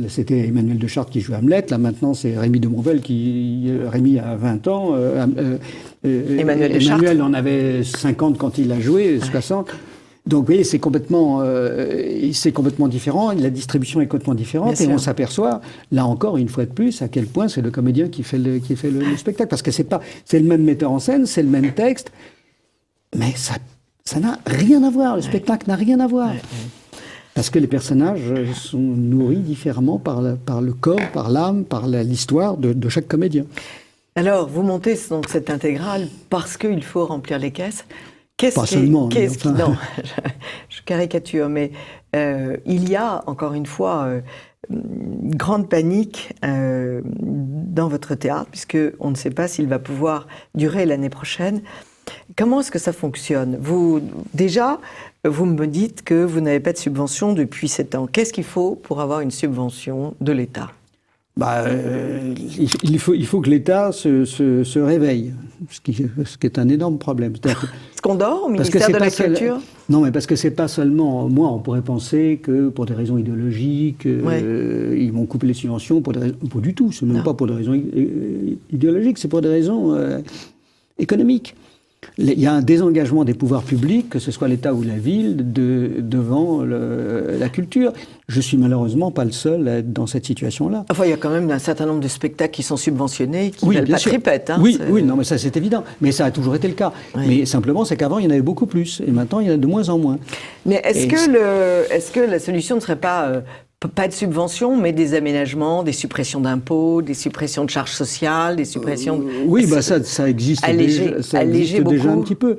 C'était Emmanuel de Chartres qui jouait Hamlet. Là, maintenant, c'est Rémi de Monvel Rémi a 20 ans. Emmanuel en avait 50 quand il a joué, 60. Donc, vous voyez, c'est complètement différent. La distribution est complètement différente. Bien et sûr. On s'aperçoit, là encore, une fois de plus, à quel point c'est le comédien qui fait le spectacle. Parce que c'est le même metteur en scène, c'est le même texte. Mais ça n'a rien à voir. Le spectacle n'a rien à voir. Parce que les personnages sont nourris différemment par le corps, par l'âme, par l'histoire de chaque comédien. Alors, vous montez donc cette intégrale parce qu'il faut remplir les caisses. Pas seulement. Non, je caricature, mais il y a, encore une fois, une grande panique dans votre théâtre, puisqu'on ne sait pas s'il va pouvoir durer l'année prochaine. Comment est-ce que ça fonctionne? Déjà, vous me dites que vous n'avez pas de subvention depuis 7 ans. Qu'est-ce qu'il faut pour avoir une subvention de l'État? Il faut que l'État se réveille, ce qui est un énorme problème. Est-ce qu'on dort au ministère de la Culture? Non, mais parce que c'est pas seulement... Moi, on pourrait penser que pour des raisons idéologiques, ils vont couper les subventions pour des raisons... Pas du tout, c'est même pas pour des raisons idéologiques, c'est pour des raisons économiques. Il y a un désengagement des pouvoirs publics, que ce soit l'État ou la ville, devant la culture. Je suis malheureusement pas le seul à être dans cette situation-là. Enfin, il y a quand même un certain nombre de spectacles qui sont subventionnés, qui ne valent pas tripette. Hein, oui, non, mais ça c'est évident. Mais ça a toujours été le cas. Oui. Mais simplement, c'est qu'avant, il y en avait beaucoup plus. Et maintenant, il y en a de moins en moins. Mais est-ce que la solution ne serait pas de subventions, mais des aménagements, des suppressions d'impôts, des suppressions de charges sociales, des suppressions... Oui, ça existe déjà un petit peu.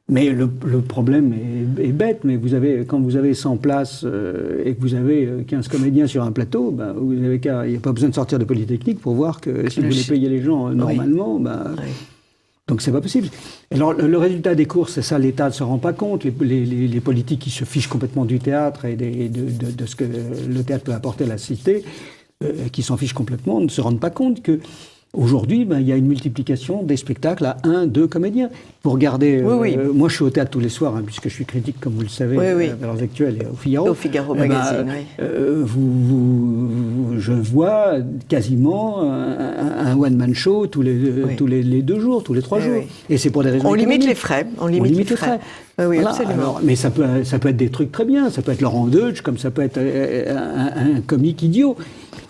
Mais le problème est bête, mais quand vous avez 100 places et que vous avez 15 comédiens sur un plateau, il n'y a pas besoin de sortir de Polytechnique pour voir que si vous voulez payer les gens normalement, donc c'est pas possible. Alors le résultat des courses, c'est ça, l'État ne se rend pas compte, les politiques qui se fichent complètement du théâtre et de ce que le théâtre peut apporter à la cité, qui s'en fichent complètement, ne se rendent pas compte que aujourd'hui, il y a une multiplication des spectacles à 1, 2 comédiens. Vous regardez, moi je suis au théâtre tous les soirs, puisque je suis critique, comme vous le savez, à Valeurs Actuelles et au Figaro. Au Figaro Magazine, je vois quasiment un one-man show tous les 2 jours, tous les 3 jours. Oui. Et c'est pour des raisons On limite économiques. les frais. On limite les frais. Oui, Voilà. absolument. Alors, mais ça peut être des trucs très bien. Ça peut être Laurent Deutsch, comme ça peut être un comique idiot.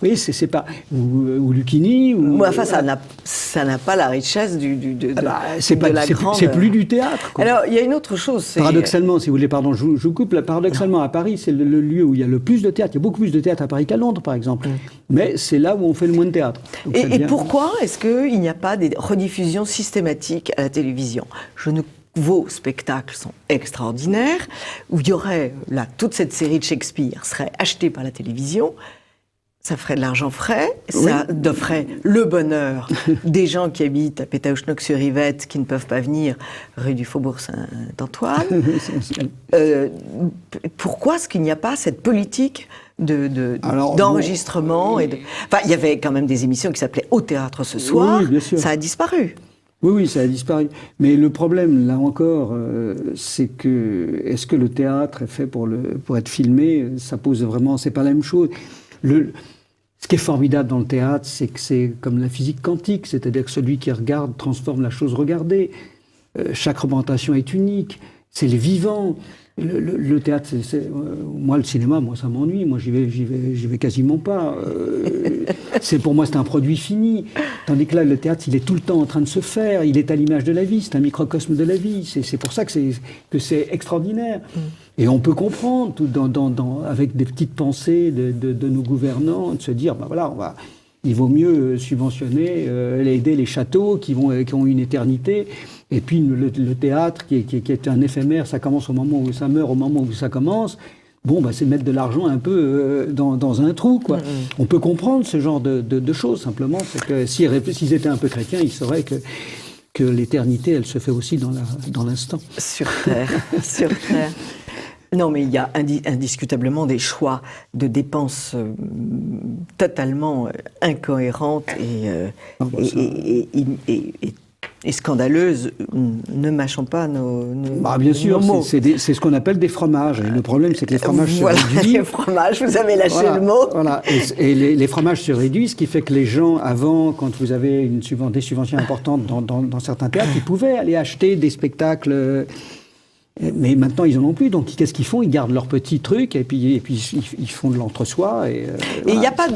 Oui, c'est pas ou Lucchini. Ou, Enfin, ça n'a pas la richesse c'est plus du théâtre, quoi. Alors, il y a une autre chose. Paradoxalement, si vous voulez, pardon, je vous coupe. Là, paradoxalement, à Paris, c'est le lieu où il y a le plus de théâtre. Il y a beaucoup plus de théâtre à Paris qu'à Londres, par exemple. Mais c'est là où on fait le moins de théâtre. Donc, et pourquoi est-ce qu'il n'y a pas des rediffusions systématiques à la télévision? Vos spectacles sont extraordinaires, où il y aurait, là, toute cette série de Shakespeare serait achetée par la télévision, ça ferait de l'argent frais, ça offrait le bonheur des gens qui habitent à Pétaouchnok-sur-Yvette, qui ne peuvent pas venir rue du Faubourg Saint-Antoine. Pourquoi est-ce qu'il n'y a pas cette politique d'enregistrement Enfin, il y avait quand même des émissions qui s'appelaient Au théâtre ce soir, oui, bien sûr. Ça a disparu. Oui, ça a disparu. Mais le problème, là encore, c'est que est-ce que le théâtre est fait pour être filmé? Ça pose vraiment, c'est pas la même chose. Ce qui est formidable dans le théâtre, c'est que c'est comme la physique quantique, c'est-à-dire que celui qui regarde transforme la chose regardée. Chaque représentation est unique. C'est les vivants. Le théâtre, moi, le cinéma, moi, ça m'ennuie. Moi, j'y vais quasiment pas. Pour moi, c'est un produit fini. Tandis que là, le théâtre, il est tout le temps en train de se faire. Il est à l'image de la vie. C'est un microcosme de la vie. C'est pour ça que c'est extraordinaire. Et on peut comprendre, avec des petites pensées de nos gouvernants, de se dire, ben voilà, il vaut mieux subventionner, aider les châteaux qui ont une éternité. Et puis le théâtre qui est un éphémère, ça commence au moment où ça meurt, au moment où ça commence. Bon, c'est mettre de l'argent un peu dans un trou, quoi. On peut comprendre ce genre de choses, simplement. C'est que s'ils étaient un peu chrétiens, ils sauraient que l'éternité, elle se fait aussi dans l'instant. Sur Terre, sur Terre. Non, mais il y a indiscutablement des choix de dépenses totalement incohérentes et scandaleuses. Ne mâchons pas nos bien sûr, nos mots. C'est ce qu'on appelle des fromages. Et le problème, c'est que les fromages voilà, se réduisent. les fromages, vous avez lâché le mot. Voilà. Et les fromages se réduisent, ce qui fait que les gens, avant, quand vous avez des subventions importantes dans certains théâtres, ils pouvaient aller acheter des spectacles. Mais maintenant, ils n'en ont plus. Donc, qu'est-ce qu'ils font? Ils gardent leurs petits trucs et puis ils font de l'entre-soi. Et il n'y a pas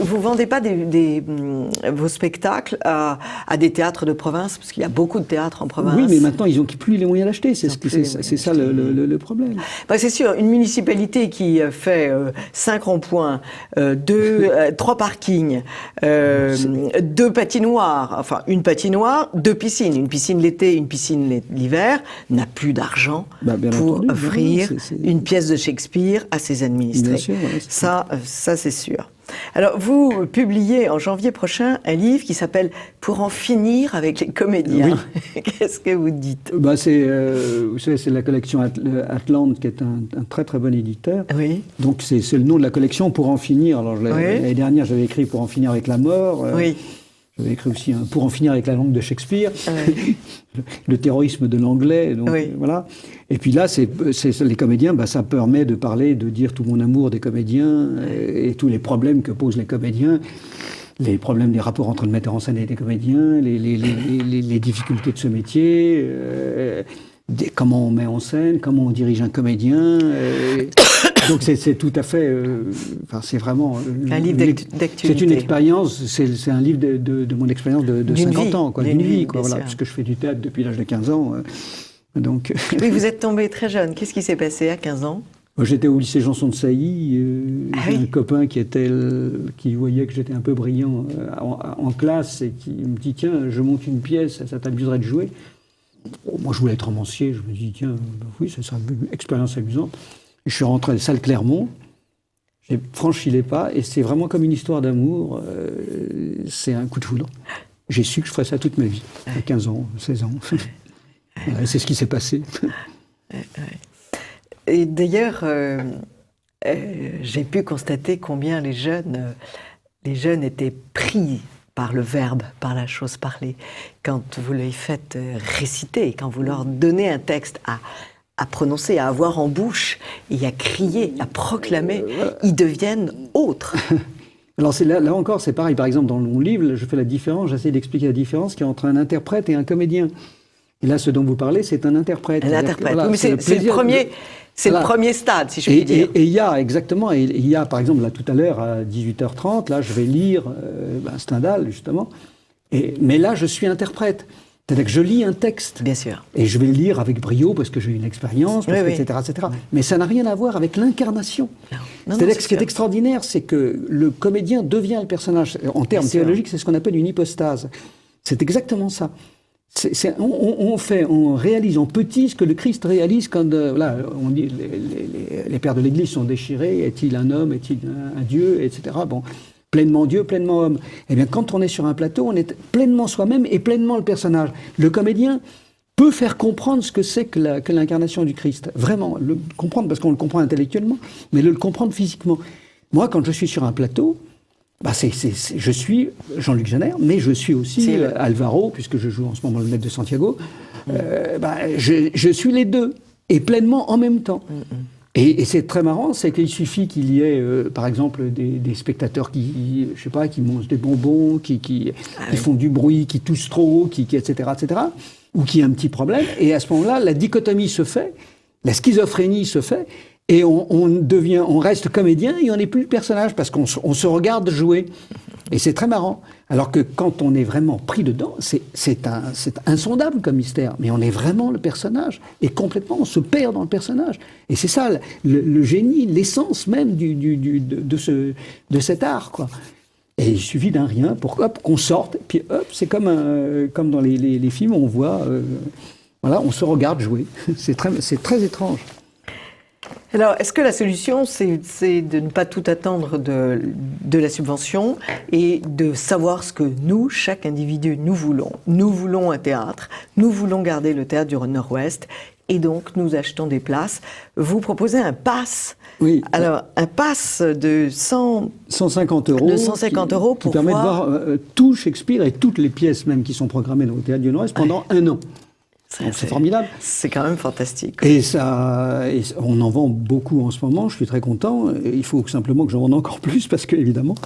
vous vendez pas vos spectacles à des théâtres de province, parce qu'il y a beaucoup de théâtres en province. Oui, mais maintenant, ils n'ont plus les moyens d'acheter. C'est ça le problème. C'est sûr, une municipalité qui fait 5 ronds-points, 3 parkings, 2 patinoires, enfin une patinoire, 2 piscines. Une piscine l'été, une piscine l'hiver, n'a plus d'argent pour offrir une pièce de Shakespeare à ses administrés. Bien sûr, ouais, ça c'est sûr. Alors, vous publiez en janvier prochain un livre qui s'appelle « Pour en finir avec les comédiens ». Qu'est-ce que vous dites? Vous savez, c'est la collection Atlante, qui est un très très bon éditeur. Oui. Donc c'est le nom de la collection, Pour en finir. Alors l'année dernière, j'avais écrit Pour en finir avec la mort. Oui. J'avais écrit aussi Pour en finir avec la langue de Shakespeare, le terrorisme de l'anglais. Donc, voilà. Et puis là, c'est les comédiens, ça permet de parler, de dire tout mon amour des comédiens et tous les problèmes que posent les comédiens, les problèmes des rapports entre le metteur en scène et les comédiens, les difficultés de ce métier, comment on met en scène, comment on dirige un comédien. Donc c'est tout à fait, c'est vraiment un livre d'actualité. C'est une expérience, c'est un livre de mon expérience de 50 ans, d'une vie, voilà, puisque je fais du théâtre depuis l'âge de 15 ans. Donc. Oui, vous êtes tombé très jeune. Qu'est-ce qui s'est passé à 15 ans? J'étais au lycée Janson de Sailly. J'ai un copain qui voyait que j'étais un peu brillant en classe et qui me dit, tiens, je monte une pièce, ça t'amuserait de jouer? Moi, je voulais être romancier. Je me dis, tiens, oui, ça serait une expérience amusante. Je suis rentré à la salle Clermont, j'ai franchi les pas, et c'est vraiment comme une histoire d'amour. C'est un coup de foudre. J'ai su que je ferais ça toute ma vie, à 15 ans, 16 ans. Voilà, c'est ce qui s'est passé. Et d'ailleurs, j'ai pu constater combien les jeunes étaient pris par le verbe, par la chose parlée. Quand vous les faites réciter, quand vous leur donnez un texte à prononcer, à avoir en bouche, et à crier, à proclamer, ils deviennent autres. Alors là encore, c'est pareil. Par exemple, dans mon livre, je fais la différence, j'essaie d'expliquer la différence qu'il y a entre un interprète et un comédien. Et là, ce dont vous parlez, c'est un interprète. Un interprète. Voilà, oui, mais c'est le premier stade, si je puis dire. Et il y a, exactement, il y a, par exemple, là, tout à l'heure, à 18h30, là, je vais lire Stendhal, justement. Mais là, je suis interprète. C'est-à-dire que je lis un texte. Bien sûr. Et je vais le lire avec brio parce que j'ai une expérience, etc., etc. Mais ça n'a rien à voir avec l'incarnation. C'est-à-dire que ce qui est extraordinaire, c'est que le comédien devient le personnage. En termes théologiques, c'est ce qu'on appelle une hypostase. C'est exactement ça. On réalise en petit ce que le Christ réalise quand on dit les pères de l'Église sont déchirés. Est-il un homme? Est-il un Dieu? Etc. Bon. Pleinement Dieu, pleinement homme. Eh bien, quand on est sur un plateau, on est pleinement soi-même et pleinement le personnage. Le comédien peut faire comprendre ce que c'est que l'incarnation du Christ. Vraiment, le comprendre, parce qu'on le comprend intellectuellement, mais le comprendre physiquement. Moi, quand je suis sur un plateau, je suis Jean-Luc Jeanner, mais je suis aussi Alvaro, puisque je joue en ce moment le maître de Santiago. Je suis les deux, et pleinement en même temps. Et c'est très marrant, c'est qu'il suffit qu'il y ait, par exemple, des spectateurs qui mangent des bonbons, qui font du bruit, qui toussent trop, etc., ou qui a un petit problème. Et à ce moment-là, la dichotomie se fait, la schizophrénie se fait, et on reste comédien et on n'est plus le personnage parce qu'on se regarde jouer. Et c'est très marrant. Alors que quand on est vraiment pris dedans, c'est insondable comme mystère. Mais on est vraiment le personnage. Et complètement, on se perd dans le personnage. Et c'est ça, le génie, l'essence même de cet art, quoi. Et il suffit d'un rien pour qu'on sorte. Et puis c'est comme dans les films, on voit, on se regarde jouer. C'est très étrange. Alors, est-ce que la solution, c'est de ne pas tout attendre de la subvention et de savoir ce que nous, chaque individu, nous voulons? Nous voulons un théâtre, nous voulons garder le théâtre du Nord-Ouest, et donc nous achetons des places. Vous proposez un pass. Oui. Alors, un pass de 150 euros. De 150 euros pour qui permet de voir tout Shakespeare et toutes les pièces même qui sont programmées dans le théâtre du Nord-Ouest pendant un an. C'est formidable. C'est quand même fantastique. Et on en vend beaucoup en ce moment, je suis très content. Il faut simplement que j'en vende encore plus parce que, évidemment,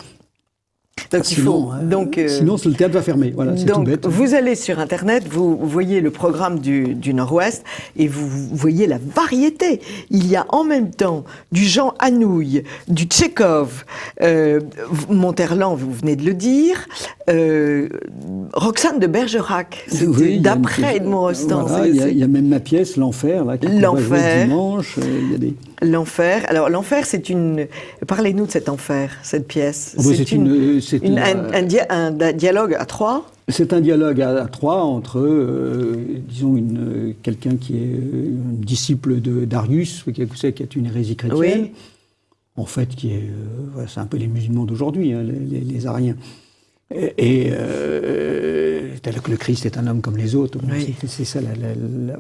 sinon le théâtre va fermer. Voilà, c'est tout bête. Vous allez sur Internet, vous voyez le programme du Nord-Ouest et vous voyez la variété. Il y a en même temps du Jean Anouilh, du Tchekhov, Monterland, vous venez de le dire, Roxane de Bergerac, d'après Edmond Rostand. Voilà, il y a même ma pièce, L'Enfer, là, qui va jouer dimanche. L'Enfer. Alors, L'Enfer, c'est une... Parlez-nous de cet Enfer, cette pièce. C'est un dialogue à trois. C'est un dialogue à trois entre, disons, quelqu'un qui est un disciple de Darius, qui est une hérésie chrétienne, oui. En fait, c'est un peu les musulmans d'aujourd'hui, hein, les Ariens. Et le Christ est un homme comme les autres. Oui. C'est ça,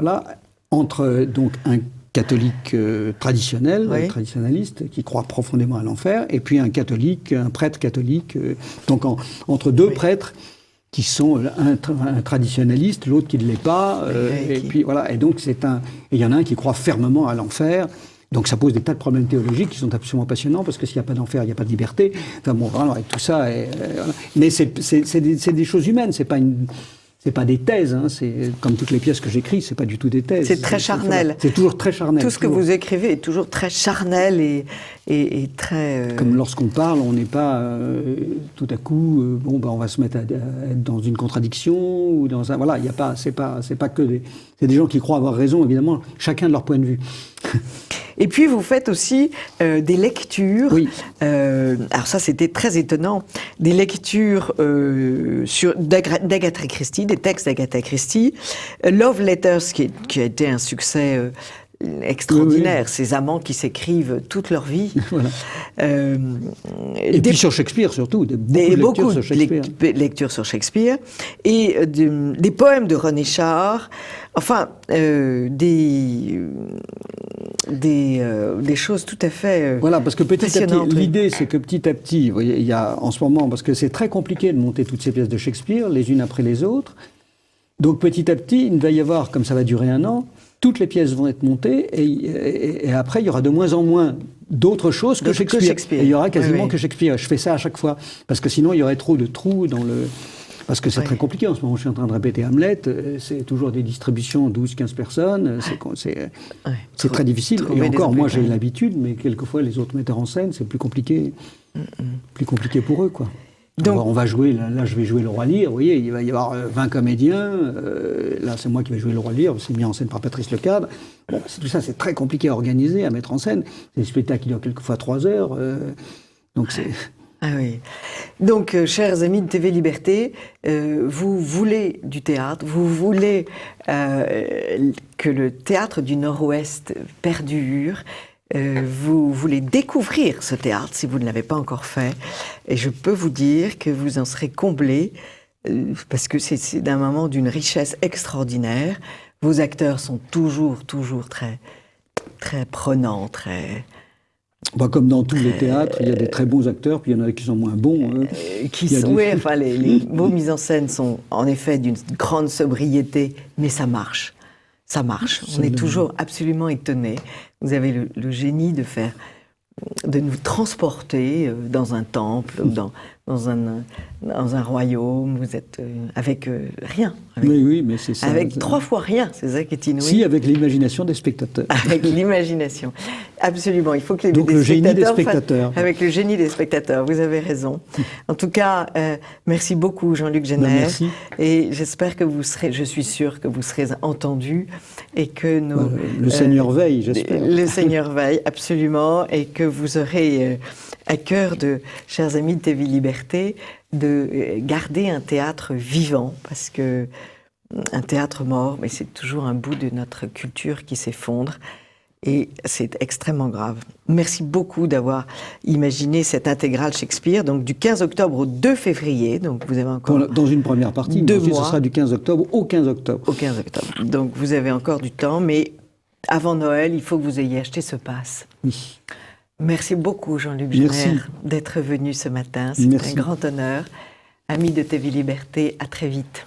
là, entre donc un catholique traditionnel, oui. Traditionnaliste, qui croit profondément à l'enfer, et puis un prêtre catholique, donc entre deux oui. prêtres qui sont un traditionnaliste, l'autre qui ne l'est pas, et puis voilà, et donc il y en a un qui croit fermement à l'enfer. Donc ça pose des tas de problèmes théologiques qui sont absolument passionnants, parce que s'il n'y a pas d'enfer, il n'y a pas de liberté. Enfin bon, vraiment, avec tout ça, voilà. Mais c'est des choses humaines, c'est pas des thèses, hein, c'est comme toutes les pièces que j'écris, c'est pas du tout des thèses. C'est très charnel. C'est toujours très charnel. Tout ce que vous écrivez est toujours très charnel et très... Comme lorsqu'on parle, on n'est pas tout à coup, on va se mettre à être dans une contradiction ou dans un... Voilà, il y a pas, c'est pas que des... C'est des gens qui croient avoir raison, évidemment, chacun de leur point de vue. Et puis vous faites aussi des lectures. Oui. Alors ça, c'était très étonnant. Des lectures d'Agatha Christie, des textes d'Agatha Christie. Love Letters, qui a été un succès extraordinaire. Oui. Ces amants qui s'écrivent toute leur vie. Voilà. Et puis sur Shakespeare surtout. Beaucoup de lectures sur Shakespeare. Et des poèmes de René Char. Enfin, des choses tout à fait voilà, parce que petit à petit, l'idée c'est que petit à petit, vous voyez, il y a en ce moment, parce que c'est très compliqué de monter toutes ces pièces de Shakespeare, les unes après les autres, Donc petit à petit, il va y avoir, comme ça va durer 1 an, toutes les pièces vont être montées et après, il y aura de moins en moins d'autres choses que Shakespeare. Et il y aura quasiment que Shakespeare. Je fais ça à chaque fois, parce que sinon, il y aurait trop de trous dans le... Parce que c'est très compliqué en ce moment. Je suis en train de répéter Hamlet. C'est toujours des distributions 12-15 personnes. C'est très difficile. Et encore, moi, j'ai l'habitude, mais quelquefois, les autres metteurs en scène, c'est plus compliqué. Plus compliqué pour eux, quoi. Donc, on va jouer, là, je vais jouer le Roi Lear. Vous voyez, il va y avoir 20 comédiens. Là, c'est moi qui vais jouer le Roi Lear. C'est mis en scène par Patrice Lecadre. Bon, tout ça, c'est très compliqué à organiser, à mettre en scène. C'est des spectacles qui durent quelquefois 3 heures. Donc, c'est... Ah oui. Donc, chers amis de TV Liberté, vous voulez du théâtre, vous voulez que le théâtre du Nord-Ouest perdure, vous voulez découvrir ce théâtre si vous ne l'avez pas encore fait, et je peux vous dire que vous en serez comblés, parce que c'est d'un moment d'une richesse extraordinaire. Vos acteurs sont toujours très, très prenants, très... Bah, comme dans tous les théâtres, il y a des très bons acteurs, puis il y en a qui sont moins bons. Hein. Oui, enfin, les beaux mises en scène sont en effet d'une grande sobriété, mais ça marche. Ça marche. On est toujours absolument étonnés. Vous avez le génie de nous transporter dans un temple, dans un royaume. Vous êtes avec rien. Oui, mais c'est ça. Avec 3 fois rien, c'est ça qui est inouï. Si, avec l'imagination des spectateurs. Avec l'imagination. Absolument. Il faut que Donc le génie des spectateurs. Avec le génie des spectateurs, vous avez raison. En tout cas, merci beaucoup Jean-Luc Génère. Merci. Et j'espère que je suis sûre que vous serez entendu et que nos... le Seigneur veille, j'espère. Le Seigneur veille, absolument, et que vous aurez à cœur, chers amis de TV Liberté, de garder un théâtre vivant, parce que un théâtre mort, mais c'est toujours un bout de notre culture qui s'effondre, et c'est extrêmement grave. Merci beaucoup d'avoir imaginé cette intégrale Shakespeare, donc du 15 octobre au 2 février, donc vous avez encore... Dans une première partie, 2 ensuite mois. Ce sera du 15 octobre au 15 octobre. Au 15 octobre. Donc vous avez encore du temps, mais avant Noël, il faut que vous ayez acheté ce pass. Oui. Merci beaucoup Jean-Luc Génère d'être venu ce matin, c'est un grand honneur. Amis de TV Liberté, à très vite.